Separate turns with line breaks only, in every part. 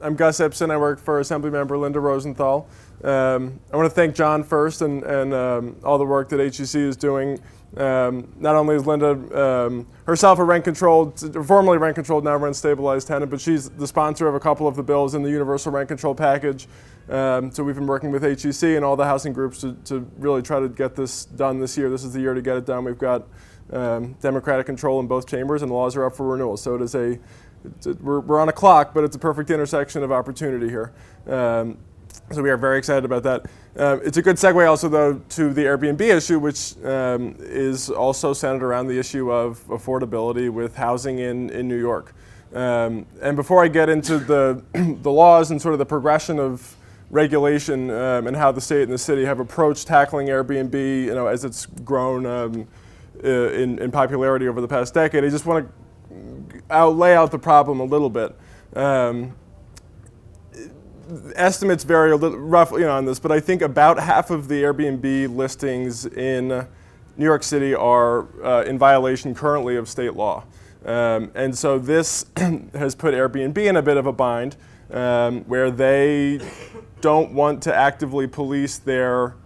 I'm Gus Ipsen. I work for Assemblymember Linda Rosenthal. I want to thank John first and all the work that HEC is doing. Not only is Linda herself a formerly rent-controlled, now rent-stabilized tenant, but she's the sponsor of a couple of the bills in the universal rent control package. So we've been working with HEC and all the housing groups to really try to get this done this year. This is the year to get it done. We've got Democratic control in both chambers, and the laws are up for renewal. So it is we're on a clock, but it's a perfect intersection of opportunity here. So we are very excited about that. It's a good segue also, though, to the Airbnb issue, which is also centered around the issue of affordability with housing in New York. And before I get into the laws and sort of the progression of regulation and how the state and the city have approached tackling Airbnb, as it's grown in popularity over the past decade, I just want to lay out the problem a little bit. Estimates vary a little roughly on this, but I think about half of the Airbnb listings in New York City are in violation currently of state law. And so this has put Airbnb in a bit of a bind where they don't want to actively police their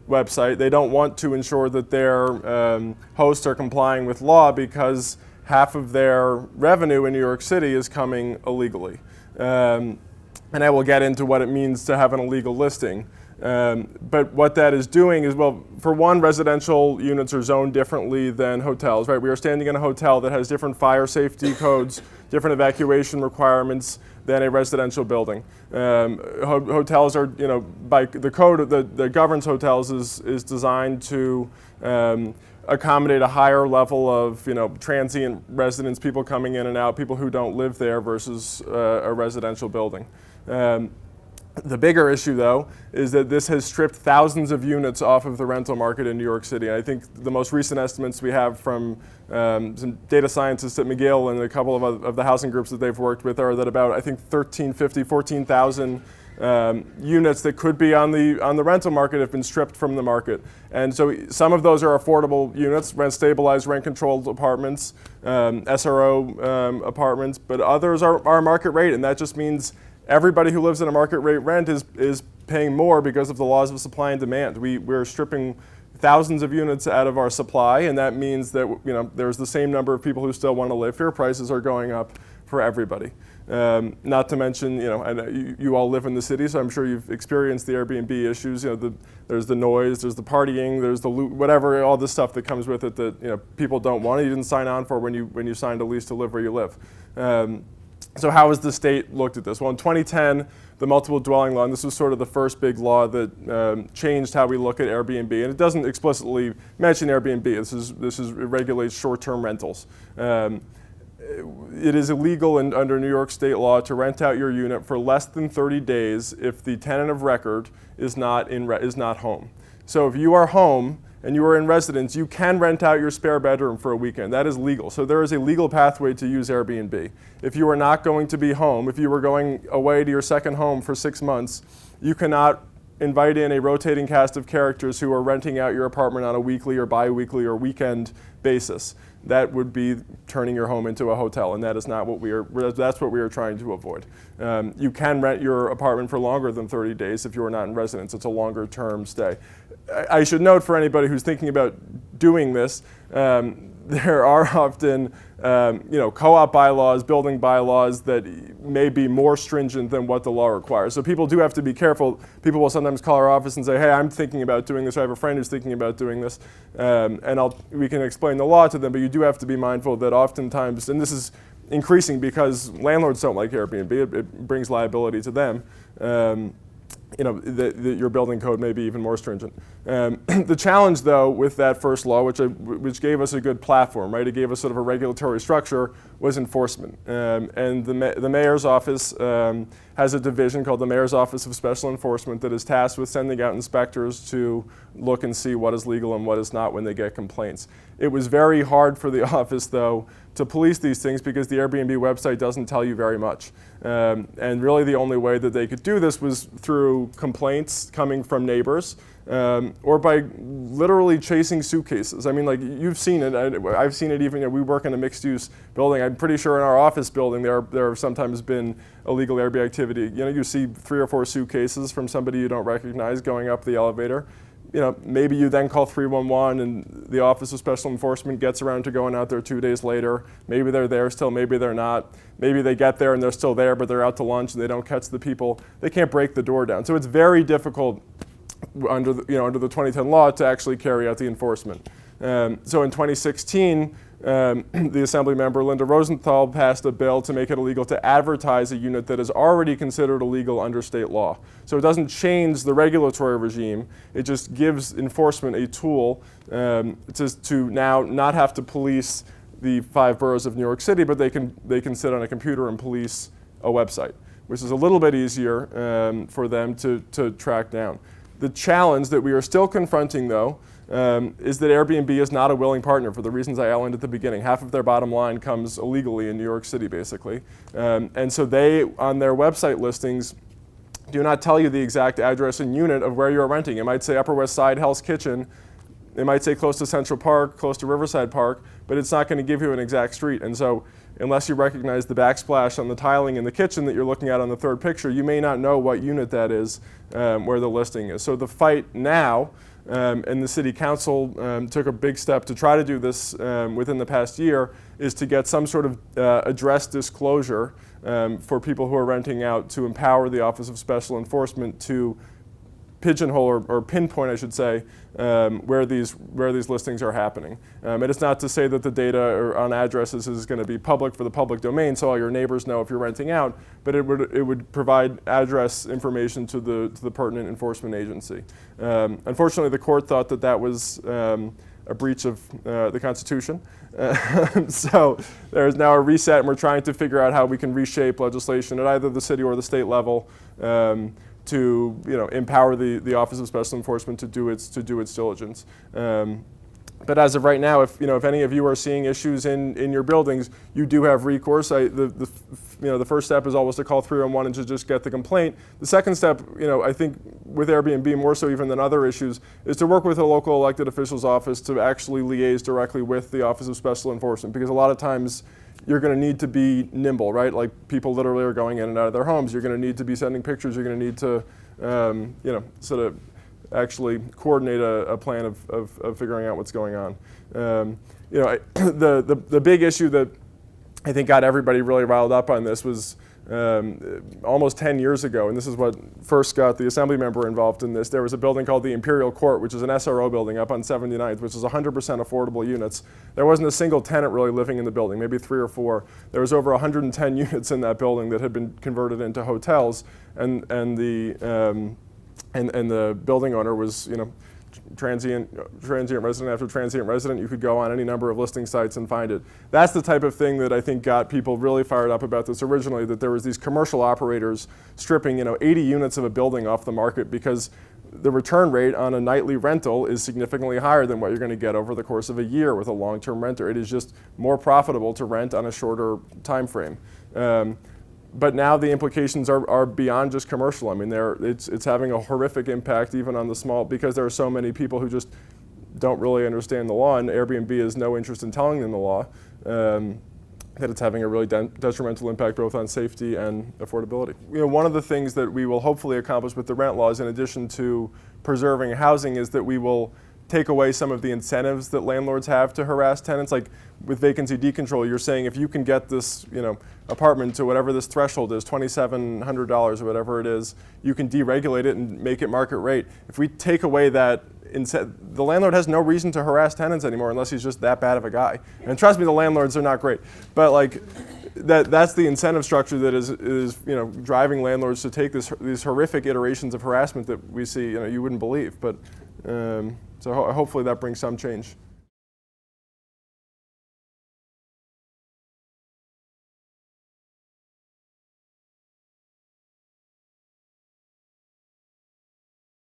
website. They don't want to ensure that their hosts are complying with law because half of their revenue in New York City is coming illegally. And I will get into what it means to have an illegal listing. But what that is doing is, well, for one, residential units are zoned differently than hotels, right? We are standing in a hotel that has different fire safety codes, different evacuation requirements than a residential building. Hotels are, by the code that governs hotels is designed to accommodate a higher level of, transient residents, people coming in and out, people who don't live there versus a residential building. The bigger issue, though, is that this has stripped thousands of units off of the rental market in New York City. I think the most recent estimates we have from some data scientists at McGill and a couple of the housing groups that they've worked with are that about, I think, 14,000 units that could be on the rental market have been stripped from the market. And so some of those are affordable units, rent-stabilized, rent-controlled apartments, SRO apartments, but others are market rate, and that just means everybody who lives in a market rate rent is paying more because of the laws of supply and demand. We're stripping thousands of units out of our supply, and that means that there's the same number of people who still want to live here. Prices are going up for everybody. Not to mention, you all live in the city, so I'm sure you've experienced the Airbnb issues. There's the noise, there's the partying, there's the loot, whatever, all the stuff that comes with it that people don't want. You didn't sign on for when you signed a lease to live where you live. So how has the state looked at this? Well, in 2010, the multiple dwelling law, and this was sort of the first big law that changed how we look at Airbnb, and it doesn't explicitly mention Airbnb. It regulates short-term rentals. It is illegal under New York state law to rent out your unit for less than 30 days if the tenant of record is not home. So if you are home and you are in residence, you can rent out your spare bedroom for a weekend. That is legal. So there is a legal pathway to use Airbnb. If you are not going to be home, if you were going away to your second home for 6 months, you cannot invite in a rotating cast of characters who are renting out your apartment on a weekly or bi-weekly or weekend basis. That would be turning your home into a hotel, and that is not what that's what we are trying to avoid. You can rent your apartment for longer than 30 days if you are not in residence. It's a longer term stay. I should note for anybody who's thinking about doing this, there are often co-op bylaws, building bylaws that may be more stringent than what the law requires. So people do have to be careful. People will sometimes call our office and say, hey, I'm thinking about doing this, or I have a friend who's thinking about doing this, and we can explain the law to them, but you do have to be mindful that oftentimes, and this is increasing because landlords don't like Airbnb, it brings liability to them. Your building code may be even more stringent. The challenge, though, with that first law, which gave us a good platform, right? It gave us sort of a regulatory structure, was enforcement. And the mayor's office has a division called the Mayor's Office of Special Enforcement that is tasked with sending out inspectors to look and see what is legal and what is not when they get complaints. It was very hard for the office, though, to police these things because the Airbnb website doesn't tell you very much. And really the only way that they could do this was through through complaints coming from neighbors, or by literally chasing suitcases. I mean, like, you've seen it. I've seen it even, we work in a mixed-use building. I'm pretty sure in our office building there have sometimes been illegal Airbnb activity. You see 3 or 4 suitcases from somebody you don't recognize going up the elevator. Maybe you then call 311 and the Office of Special Enforcement gets around to going out there 2 days later. Maybe they're there still, maybe they're not. Maybe they get there and they're still there, but they're out to lunch and they don't catch the people. They can't break the door down. So it's very difficult under the 2010 law to actually carry out the enforcement. So in 2016, the Assembly member Linda Rosenthal passed a bill to make it illegal to advertise a unit that is already considered illegal under state law. So it doesn't change the regulatory regime, it just gives enforcement a tool to now not have to police the 5 boroughs of New York City, but they can sit on a computer and police a website, which is a little bit easier for them to track down. The challenge that we are still confronting, though, is that Airbnb is not a willing partner for the reasons I outlined at the beginning. Half of their bottom line comes illegally in New York City, basically. And so they, on their website listings, do not tell you the exact address and unit of where you're renting. It might say Upper West Side, Hell's Kitchen. It might say close to Central Park, close to Riverside Park, but it's not going to give you an exact street. And so unless you recognize the backsplash on the tiling in the kitchen that you're looking at on the 3rd picture, you may not know what unit that is where the listing is. So the fight now, and the City Council took a big step to try to do this within the past year, is to get some sort of address disclosure for people who are renting out, to empower the Office of Special Enforcement to pigeonhole or pinpoint, I should say, where these listings are happening. And it's not to say that the data on addresses is going to be public for the public domain, so all your neighbors know if you're renting out, but it would provide address information to the pertinent enforcement agency. Unfortunately, the court thought that was a breach of the Constitution. So there is now a reset, and we're trying to figure out how we can reshape legislation at either the city or the state level to empower the Office of Special Enforcement to do its diligence. But as of right now, if any of you are seeing issues in your buildings, you do have recourse. The first step is always to call 311 and to just get the complaint. The second step, I think with Airbnb more so even than other issues, is to work with a local elected official's office to actually liaise directly with the Office of Special Enforcement, because a lot of times you're going to need to be nimble, right? Like, people literally are going in and out of their homes. You're going to need to be sending pictures. You're going to need to, sort of actually coordinate a plan of figuring out what's going on. The big issue that I think got everybody really riled up on this was almost 10 years ago, and this is what first got the Assembly member involved in this. There was a building called the Imperial Court, which is an SRO building up on 79th, which is 100% affordable units. There wasn't a single tenant really living in the building, maybe 3 or 4. There was over 110 units in that building that had been converted into hotels, and the building owner was, transient resident after transient resident. You could go on any number of listing sites and find it. That's the type of thing that I think got people really fired up about this originally, that there was these commercial operators stripping 80 units of a building off the market because the return rate on a nightly rental is significantly higher than what you're going to get over the course of a year with a long-term renter. It is just more profitable to rent on a shorter time frame. But now the implications are beyond just commercial. I mean, it's having a horrific impact even on the small, because there are so many people who just don't really understand the law, and Airbnb has no interest in telling them the law, that it's having a really detrimental impact both on safety and affordability. One of the things that we will hopefully accomplish with the rent laws, in addition to preserving housing, is that we will take away some of the incentives that landlords have to harass tenants. Like with vacancy decontrol, you're saying if you can get this apartment to whatever this threshold is, $2,700 or whatever it is, you can deregulate it and make it market rate. If we take away that, the landlord has no reason to harass tenants anymore unless he's just that bad of a guy. And trust me, the landlords are not great. But like that's the incentive structure that is driving landlords to take these horrific iterations of harassment that we see you wouldn't believe. But so hopefully that brings some change.